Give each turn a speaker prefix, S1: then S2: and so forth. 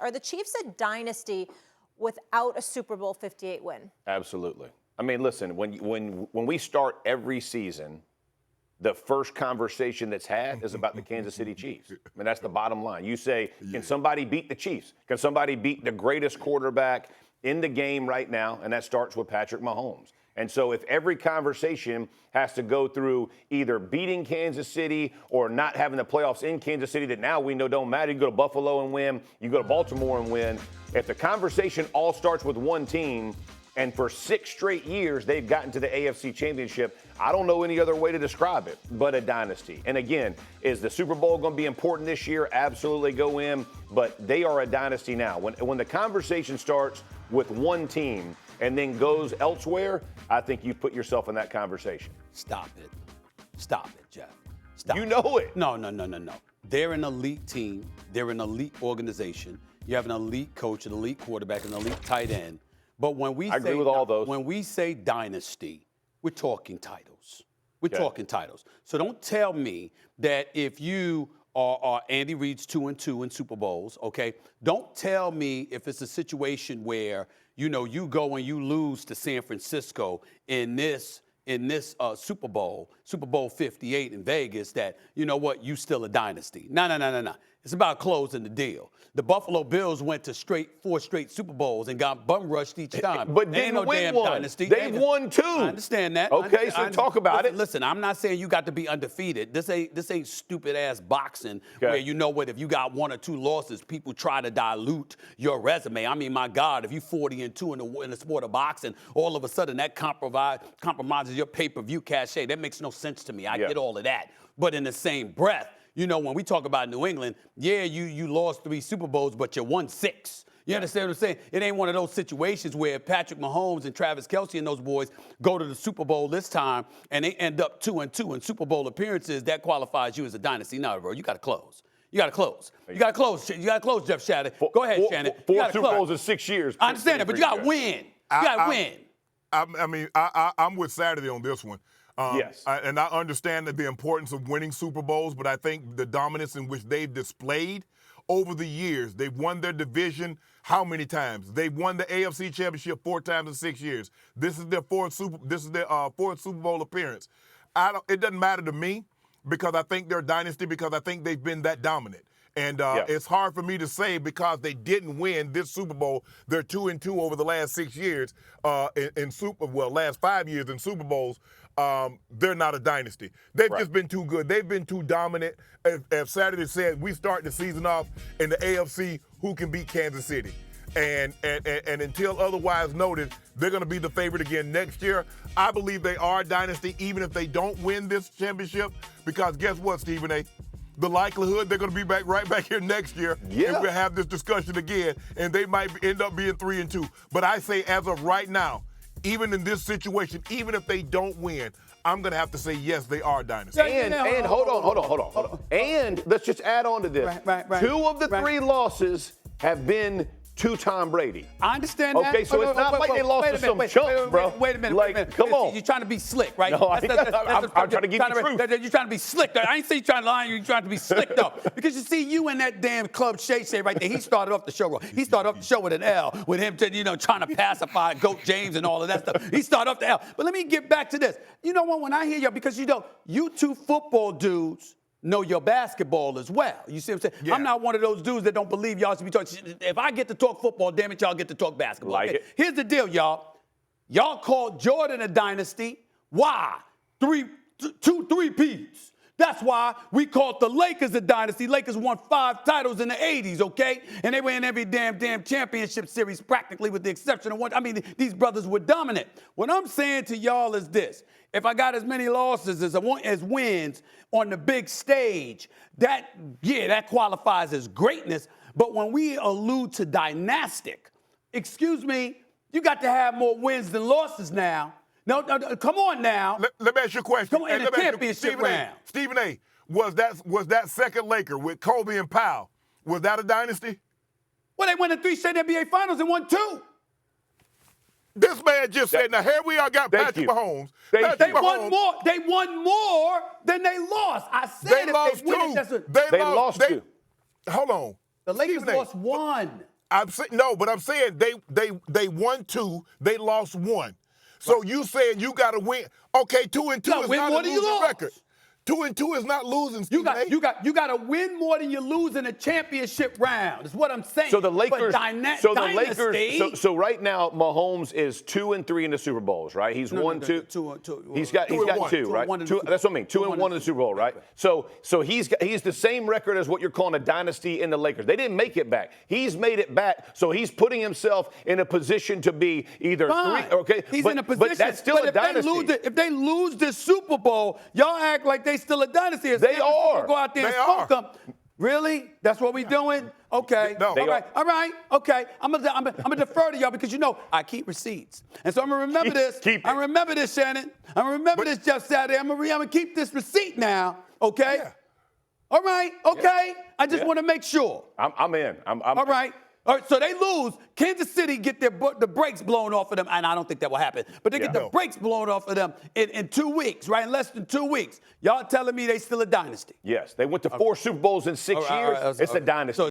S1: Are the Chiefs a dynasty without a Super Bowl 58 win?
S2: Absolutely. I mean, listen, when we start every season, the first conversation that's had is about the Kansas City Chiefs. I mean, that's the bottom line. You say, can somebody beat the Chiefs? Can somebody beat the greatest quarterback in the game right now? And that starts with Patrick Mahomes. And so if every conversation has to go through either beating Kansas City or not having the playoffs in Kansas City that now we know don't matter, you go to Buffalo and win, you go to Baltimore and win. If the conversation all starts with one team, and for 6 straight years they've gotten to the AFC Championship, I don't know any other way to describe it but a dynasty. And again, is the Super Bowl going to be important this year? Absolutely, go in. But they are a dynasty now. When the conversation starts with one team and then goes elsewhere, I think you put yourself in that conversation.
S3: Stop it. Stop it, Jeff. Stop
S2: You know it.
S3: No. They're an elite team. They're an elite organization. You have an elite coach, an elite quarterback, an elite tight end. But when we
S2: agree with all those.
S3: When we say dynasty, we're talking titles. We're talking titles. So don't tell me that if you are Andy Reid's 2-2 in Super Bowls, okay? Don't tell me if it's a situation where, you know, you go and you lose to San Francisco in this Super Bowl 58 in Vegas, that, you know what, you still a dynasty. No. It's about closing the deal. The Buffalo Bills went to 4 straight Super Bowls and got bum rushed each time.
S2: But
S3: They ain't
S2: didn't
S3: no
S2: win
S3: damn
S2: one.
S3: dynasty.
S2: They've won 2.
S3: I understand that.
S2: Okay, so talk about it.
S3: Listen, I'm not saying you got to be undefeated. This ain't stupid ass boxing where, you know what, if you got 1 or 2 losses, people try to dilute your resume. I mean, my God, if you 40-2 in the sport of boxing, all of a sudden that compromises your pay-per-view cachet. That makes no sense to me. I get all of that. But in the same breath, you know, when we talk about New England, you lost 3 Super Bowls, but you won 6. You understand what I'm saying? It ain't one of those situations where Patrick Mahomes and Travis Kelce and those boys go to the Super Bowl this time and they end up 2-2 in Super Bowl appearances. That qualifies you as a dynasty. No, bro, you got to close. You got to close. You got to close. You got to close, Jeff Shannon. Go ahead, Shannon.
S2: 4 Super Bowls in 6 years.
S3: I understand that, but you got to win. You got to win.
S4: I'm with Saturday on this one.
S2: Yes.
S4: And I understand the importance of winning Super Bowls, but I think the dominance in which they've displayed over the years, they've won their division how many times? They've won the AFC Championship 4 times in 6 years. This is their fourth Super Bowl appearance. It doesn't matter to me because I think they're a dynasty, because I think they've been that dominant. And it's hard for me to say because they didn't win this Super Bowl. They're 2-2 over the last 6 years last 5 years in Super Bowls. They're not a dynasty. They've just been too good. They've been too dominant. As Saturday said, we start the season off in the AFC, who can beat Kansas City? And until otherwise noted, they're going to be the favorite again next year. I believe they are a dynasty, even if they don't win this championship, because guess what, Stephen A.? The likelihood they're going to be right back here next year, and we'll have this discussion again, and they might end up being 3-2. But I say, as of right now, even in this situation, even if they don't win, I'm going to have to say, yes, they are a dynasty.
S2: And hold on. And let's just add on to this.
S3: Right.
S2: 2 of the 3 losses have been to Tom Brady.
S3: I understand that.
S2: Okay, so it's not like they lost to some chump, bro.
S3: Wait a minute.
S2: Like, come on.
S3: You're trying to be slick, right?
S2: No, I'm trying to give you truth.
S3: You're trying to be slick. I ain't saying you're trying to lie. You're trying to be slick, though. Because you see, you and that damn Club Shay right there, he started off the show wrong. He started off the show with an L, with him, trying to pacify Goat James and all of that stuff. He started off the L. But let me get back to this. You know what? When I hear y'all, because you 2 football dudes know your basketball as well. You see what I'm saying?
S4: Yeah.
S3: I'm not one of those dudes that don't believe y'all should be talking. If I get to talk football, damn it, y'all get to talk basketball.
S2: Like it.
S3: Here's the deal, y'all. Y'all called Jordan a dynasty. Why? 2 3-peats. That's why we called the Lakers a dynasty. Lakers won 5 titles in the 80s, okay? And they were in every damn championship series practically with the exception of one. I mean, these brothers were dominant. What I'm saying to y'all is this. If I got as many losses as wins on the big stage, that qualifies as greatness. But when we allude to dynastic, excuse me, you got to have more wins than losses now. No, come on now.
S4: Let me ask you a question.
S3: Come on, in the championship round.
S4: Stephen A., was that second Laker with Kobe and Powell, was that a dynasty?
S3: Well, they won the 3 straight NBA Finals and won 2.
S4: This man just said, now here we are, got Patrick Mahomes.
S3: They won more than they lost. I said
S4: They lost 2.
S2: They lost 2.
S4: Hold on.
S3: The Lakers
S4: Stephen A.
S3: lost one.
S4: I'm saying no, but I'm saying they won 2, they lost 1. So you saying you got to win? Okay, 2-2 is
S3: win
S4: not a
S3: more than you
S4: losing
S3: lost.
S4: record. 2-2 is not losing.
S3: You
S4: Stephen A.
S3: got to win more than you lose in a championship round. Is what I'm saying.
S2: So the Lakers.
S3: But dynasty,
S2: So right now, Mahomes is 2-3 in the Super Bowls, right? He's won two. He's got 2, right? That's what I mean. 2-1 in the Super Bowl, right? So he's the same record as what you're calling a dynasty in the Lakers. They didn't make it back. He's made it back. So he's putting himself in a position to be either
S3: fine.
S2: 3. Okay,
S3: he's in a position.
S2: But that's still a dynasty.
S3: If they lose this Super Bowl, y'all act like they still a dynasty. If
S2: They are.
S3: Go out there
S4: They
S3: and smoke
S4: are.
S3: them. Really? That's what we doing? Okay.
S4: No.
S3: All right. All right. Okay. I'm gonna defer to y'all because I keep receipts, and so I'm gonna remember this.
S2: Keep it.
S3: I remember this, Shannon. I'm gonna remember this, Jeff Saturday. I'm gonna keep this receipt now. Okay.
S4: Yeah.
S3: All right. Okay. I just
S2: Yeah.
S3: want to make sure.
S2: I'm in.
S3: All right. All right, so they lose. Kansas City get the brakes blown off of them, and I don't think that will happen. But they get the brakes blown off of them in 2 weeks, right? In less than 2 weeks. Y'all telling me they still a dynasty?
S2: Yes, they went to 4 Super Bowls in 6 years. It's a dynasty.
S3: So